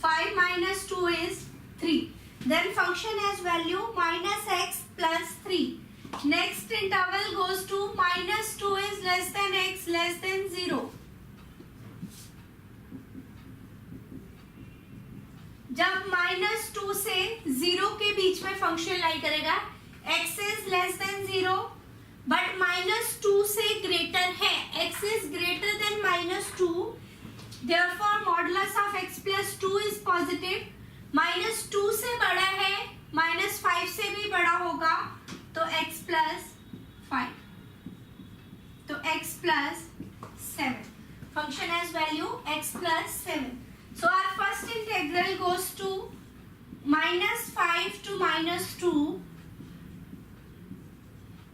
5 minus 2 is 3. Then function has value minus x plus 3. Next interval goes to minus 2 is less than x less than 0. जब minus 2 से 0 के बीच में function लाई करेगा, x is less then 0 but minus 2 से greater है, x is greater then minus 2, therefore modulus of x plus 2 is positive. Minus 2 से बड़ा है, माइनस 5 से भी बड़ा होगा, तो x प्लस 5, तो x plus 7. Function has value x plus 7. So our first integral goes to minus 5 to minus 2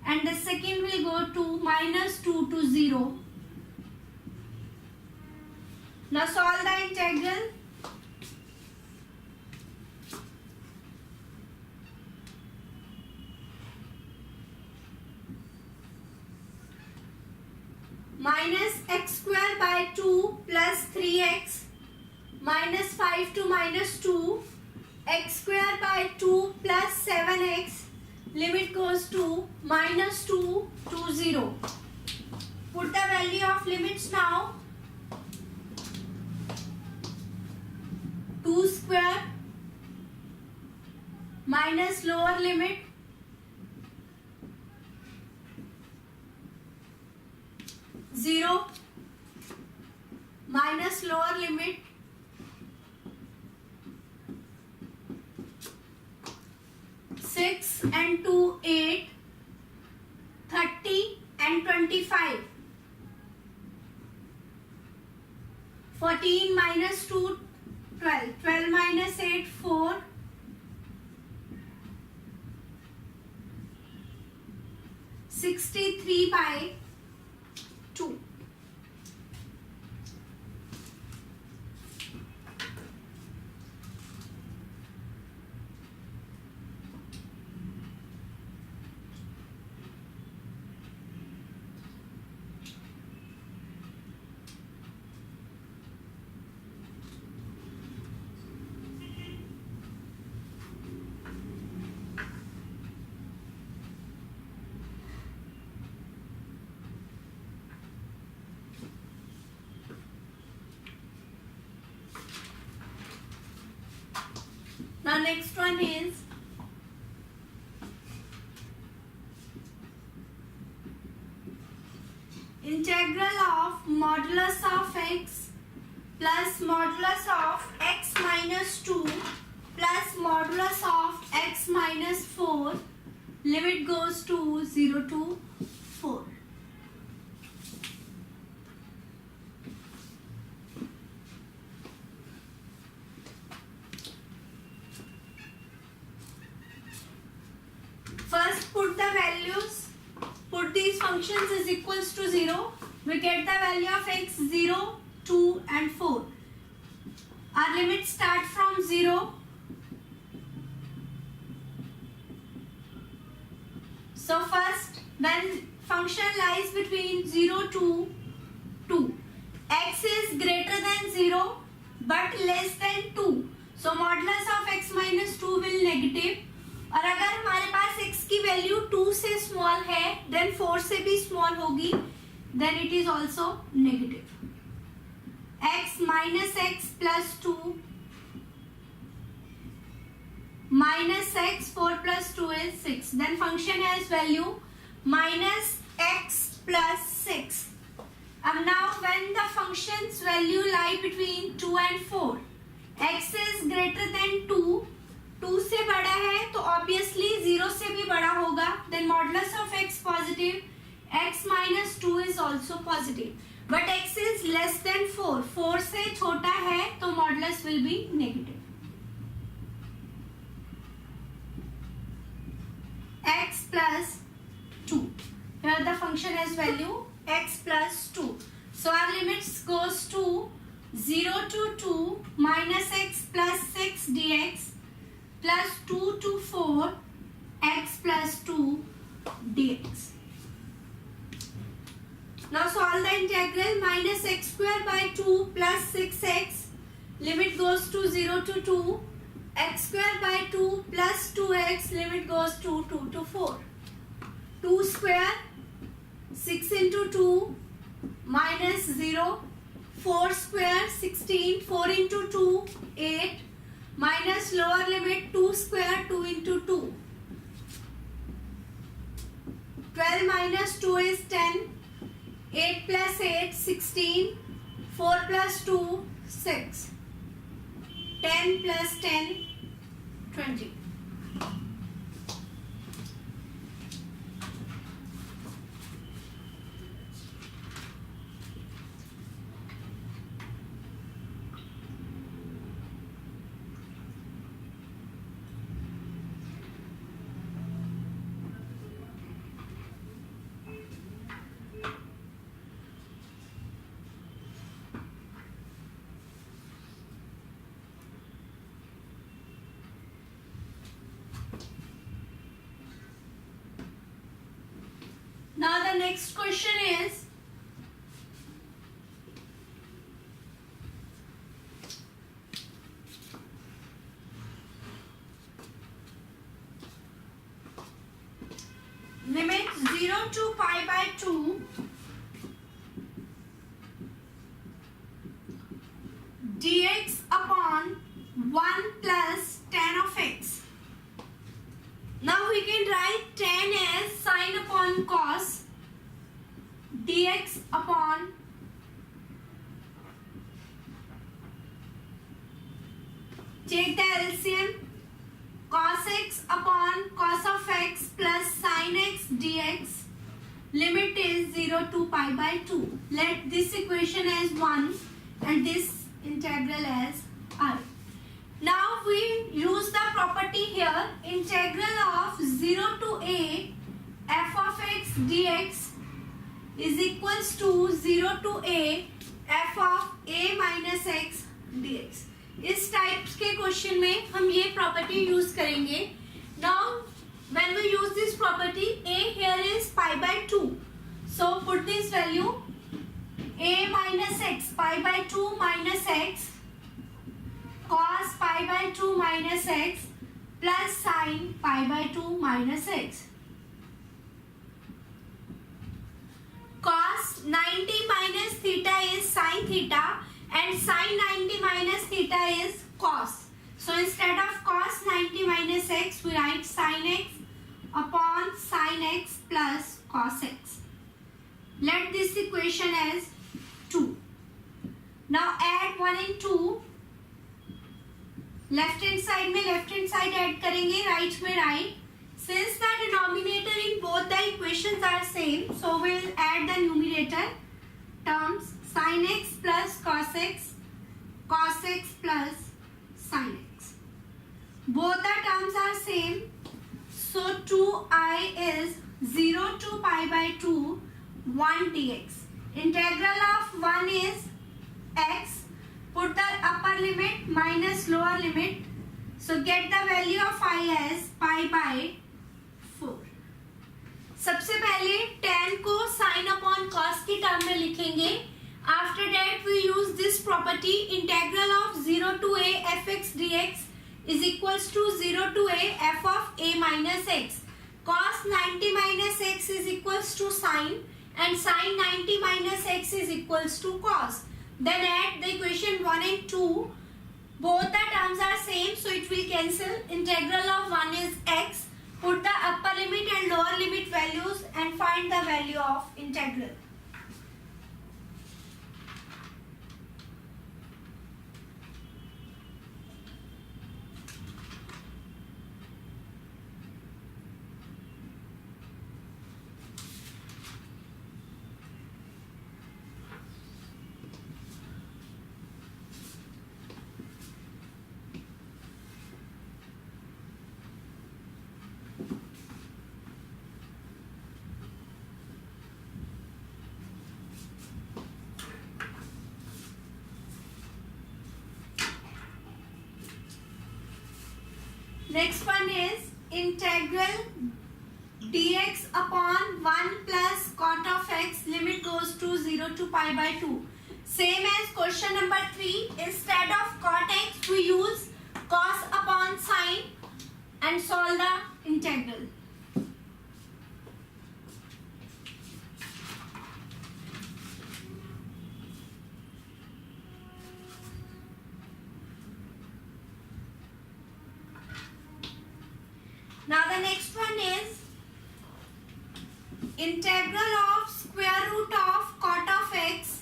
and the second will go to minus 2 to 0. Now solve the integral. Minus x square by 2 plus 3x minus 5 to minus 2, x square by 2 plus 7x, limit goes to minus 2 to 0. Put the value of limits now. 2 square minus lower limit zero minus lower limit 6 and 2 8, 30 and 25. 14 minus 2 12, 12 minus 8 4, 63 by 2. Now next one is integral of modulus of x plus modulus of x minus 2 plus modulus of x minus 4, limit goes to 0 to 4. First put the values, put these functions is equals to 0, we get the value of x 0, 2 and 4. Our limits start from 0. So first when function lies between 0 to 2, x is greater than 0 but less than 2. So modulus of x minus 2 will negative. और अगर हमारे पास x की value 2 से small है then 4 से भी small होगी, then it is also negative. x minus x plus 2 minus x 4 plus 2 is 6. Then function has value minus x plus 6. अब now when the functions value lie between 2 and 4, x is greater than 2, 2 से बड़ा है तो obviously 0 से भी बड़ा होगा, then modulus of x positive, x minus 2 is also positive, but x is less than 4, 4 से छोटा है तो modulus will be negative. x plus 2, here the function has value x plus 2, so our limits goes to 0 to 2 minus x plus 6 dx plus 2 to 4 x plus 2 dx. Now solve the integral. Minus x square by 2 plus 6x, limit goes to 0 to 2, x square by 2 plus 2x, limit goes to 2 to 4. 2 square, 6 into 2 minus 0, 4 square, 16, 4 into 2, 8, minus lower limit 2 square, 2 into 2. 12 minus 2 is 10, 8 plus 8, 16, 4 plus 2, 6, 10 plus 10, 20. Now the next question is, limit 0 to pi by 2 dx upon 1 plus tan of x. Now we can write tan as sine upon cos dx upon take the LCM cos x upon cos of x plus sin x dx. Limit is 0 to pi by 2. Let this equation as 1 and this integral as I. Now we use the property here, integral of 0 to a f of x dx is equals to 0 to a f of a minus x dx. इस types के question में हम ये property use करेंगे. Now when we use this property, a here is pi by 2, so put this value a minus x, pi by 2 minus x cos pi by 2 minus x plus sin pi by 2 minus x. Cos 90 minus theta is sin theta and sin 90 minus theta is cos. So instead of cos 90 minus x, we write sin x upon sin x plus cos x. Let this equation as 2. Now add 1 and 2. Left hand side में left hand side add करेंगे, right में right. Since the denominator in both the equations are same, so we'll add the numerator terms sin x plus cos x plus sin x. Both the terms are same, so 2i is 0 to pi by 2 1 dx. Integral of 1 is x. Put the upper limit minus lower limit. So get the value of I as pi by 4. सबसे पहले tan को sin upon cos की term में लिखेंगे. After that we use this property, integral of 0 to a fx dx is equals to 0 to a f of a minus x. Cos 90 minus x is equals to sin and sin 90 minus x is equals to cos. Then add the equation 1 and 2. Both the terms are same, so it will cancel. Integral of 1 is x. Put the upper limit and lower limit values and find the value of integral. Next one is integral dx upon 1 plus cot of x, limit goes to 0 to pi by 2. Same as question number 3. Instead of cot x, we use cos upon sine and solve the integral. Now the next one is integral of square root of cot of x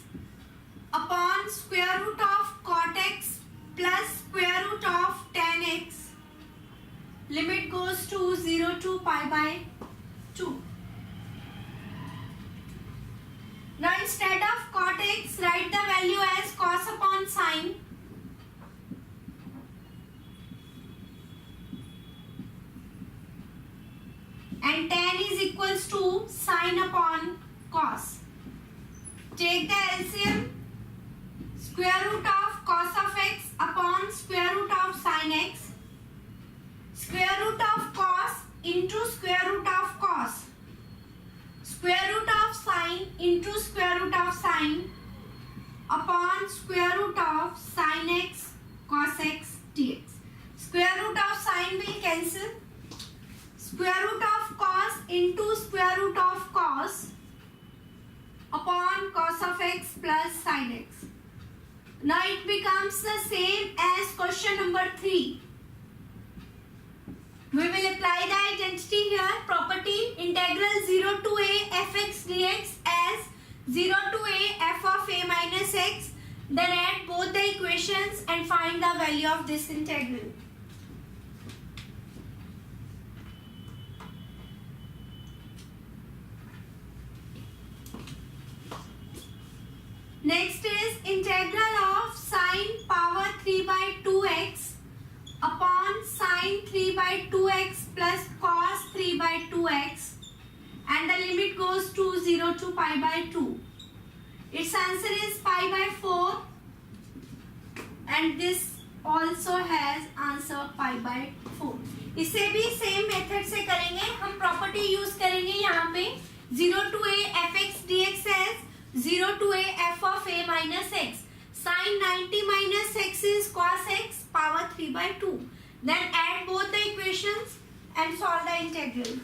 upon square root of cot x plus square root of tan x. Limit goes to 0 to pi by 2. Now instead of cot x, write the value as cos upon sine. And tan is equals to sine upon cos. Take the LCM. Square root of cos of x upon square root of sine x. Square root of cos into square root of cos. Square root of sine into square root of sine upon square root of sine x cos x dx. Square root of sine will cancel. Square root of cos into square root of cos upon cos of x plus sin x. Now it becomes the same as question number 3. We will apply the identity here. Property integral 0 to a fx dx as 0 to a f of a minus x. Then add both the equations and find the value of this integral. Next is integral of sine power 3 by 2x upon sine 3 by 2x plus cos 3 by 2x, and the limit goes to 0 to pi by 2. Its answer is pi by 4, and this also has answer pi by 4. इसे भी same method से करेंगे. हम property use करेंगे यहाँ पे 0 to a fx dx as 0 to a f of a minus x. Sin 90 minus x is cos x power 3 by 2. Then add both the equations and solve the integral.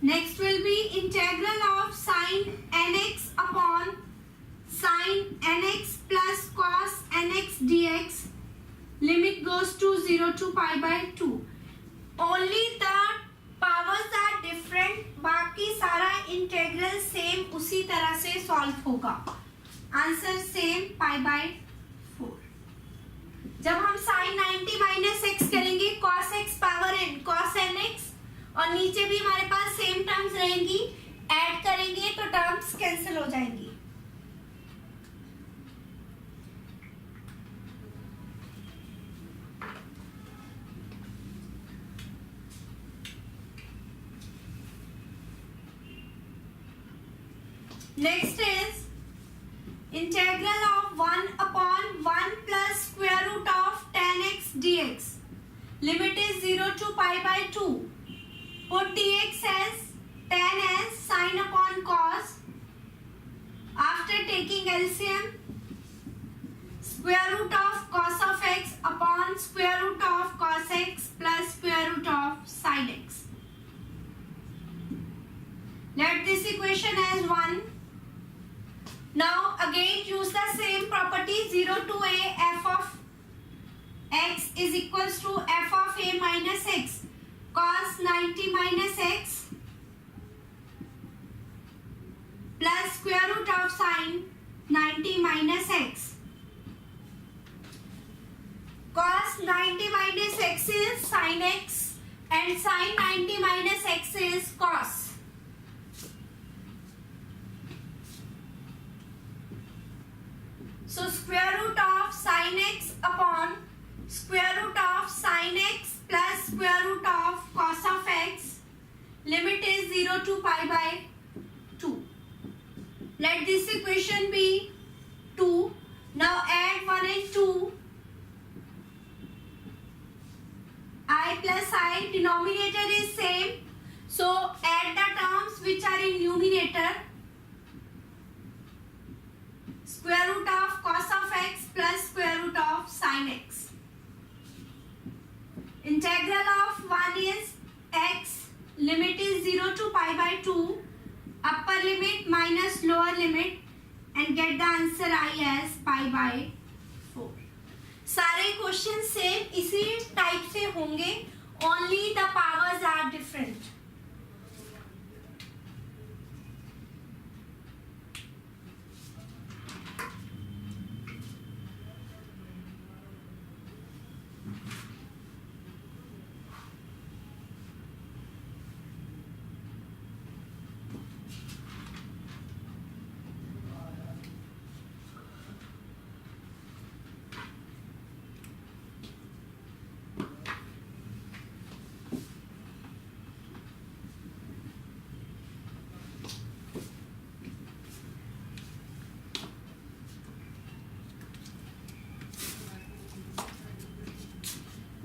Next will be integral of sin nx upon sin nx plus cos nx dx. Limit goes to 0 to pi by 2. Only the powers are different. बाकी सारा integral same उसी तरह से solve होगा. Answer same pi by 4. जब हम sin 90 minus x करेंगे cos x power n cos nx, और नीचे भी हमारे पास सेम टर्म्स रहेंगी. ऐड करेंगे तो टर्म्स कैंसिल हो जाएंगी. Next is integral of 1 upon 1 plus square root of tan x dx. Limit is 0 to pi by 2. Put dx as tan as sine upon cos. After taking LCM, square root of cos of x upon square root of cos x plus square root of sin x. Let this equation as 1. Now again use the same property. 0 to a f of x is equals to f of a minus x cos 90 minus x plus square root of sin 90 minus x. Cos 90 minus x is sin x and sin 90 minus x is cos. So square root of sin x upon square root of sin x plus square root of cos of x. Limit is 0 to pi by 2. Let this equation plus I, denominator is same, so add the terms which are in numerator. Square root of cos of x plus square root of sin x. Integral of 1 is x, limit is 0 to pi by 2, upper limit minus lower limit, and get the answer I as pi by 4. सारे question same इसी type से होंगे, only the powers are different.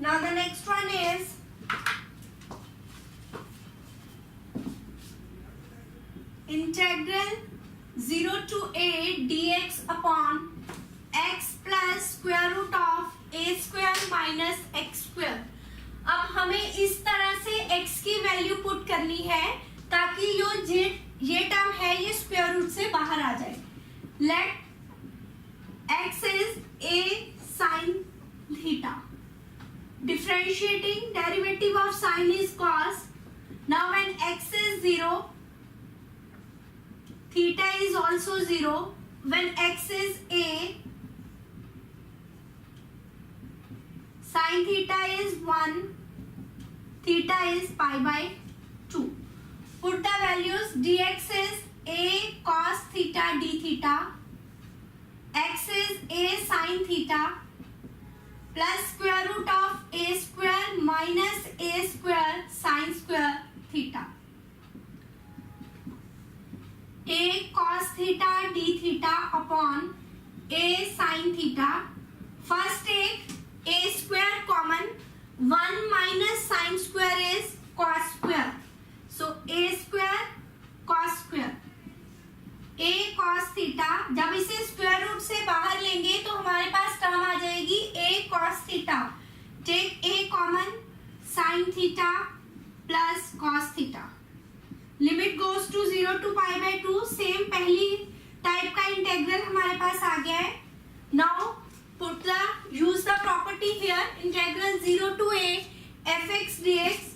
Now the next one is integral 0 to a dx upon x plus square root of a square minus x square. अब हमें इस तरह से x की वैल्यू पुट करनी है ताकि ये टर्म है ये स्क्वायर रूट से बाहर आ जाए. Let x is a sin theta. Differentiating derivative of sin is cos. Now when x is 0, theta is also 0. When x is a, sin theta is 1, theta is pi by 2. Put the values. Dx is a cos theta d theta. X is a sin theta plus square root of a square minus a square sin square theta. A cos theta d theta upon a sin theta. First take a square common. 1 minus sin square is cos square. So a square cos square. A cos theta. जब इसे square root से बाहर लेंगे तो हमारे पास term आ जाएगी a cos theta. Take a common, sin theta plus cos theta. Limit goes to 0 to pi by 2. Same पहली type का इंटेग्रल हमारे पास आ गया है. Now use the property here. Integral 0 to a fx dx,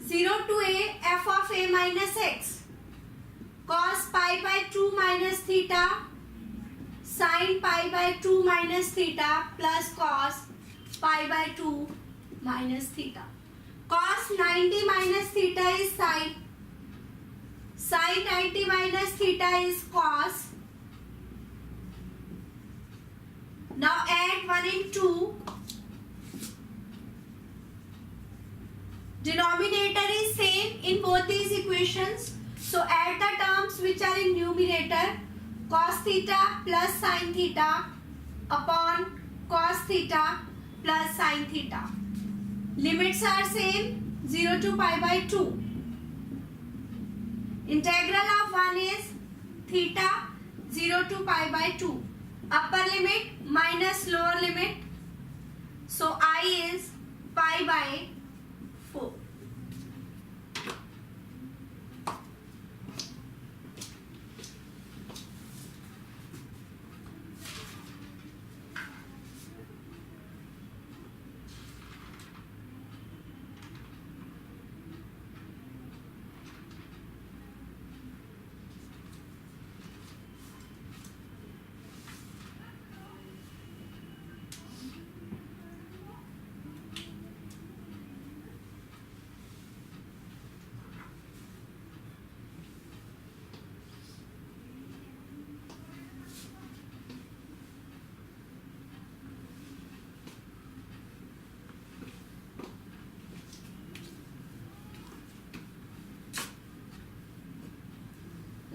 0 to a f of a minus x. Cos pi by 2 minus theta, sin pi by 2 minus theta plus cos pi by 2 minus theta. Cos 90 minus theta is sin. Sin 90 minus theta is cos. Now add 1 and 2. Denominator is same in both these equations. So add the terms which are in numerator. Cos theta plus sin theta upon cos theta plus sin theta. Limits are same, 0 to pi by 2. Integral of 1 is theta 0 to pi by 2. Upper limit minus lower limit. So I is pi by 4.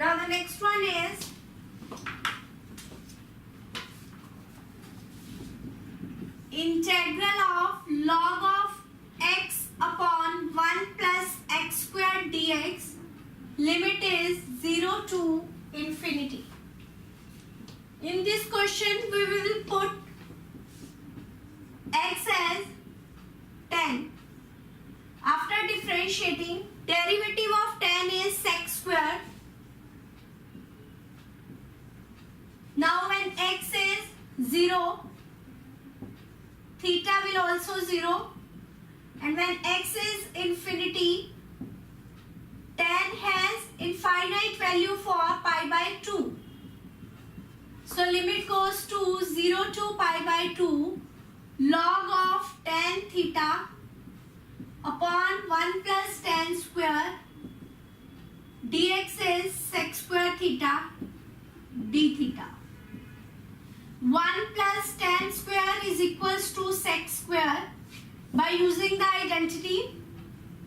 Now the next one is integral of log of x dx. Limit is 0 to infinity. In this question, we will put x as 10. After differentiating, derivative of 10 is sec square. Now when x is 0, theta will also 0, and when x is infinity, 10 has infinite value for pi by 2. So limit goes to 0 to pi by 2 log of 10 theta upon 1 plus 10 square dx is sec square theta d theta. 1 plus 10 square is equals to sec square. By using the identity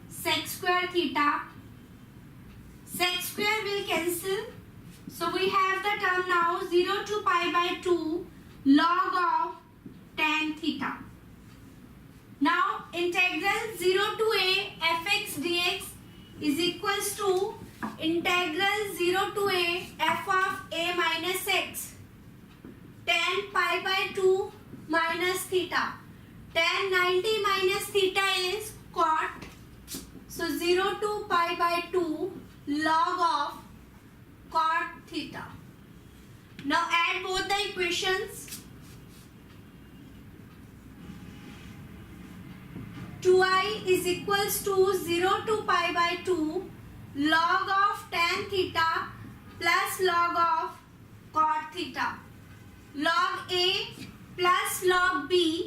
sec square theta, sec square will cancel. So we have the term now 0 to pi by 2 log of tan theta. Now integral 0 to a fx dx is equals to integral 0 to a f of a minus x tan pi by 2 minus theta. Tan 90 minus theta is cot. So 0 to pi by 2 log of cot theta. Now add both the equations. 2i is equals to 0 to pi by 2 log of tan theta plus log of cot theta. Log a plus log b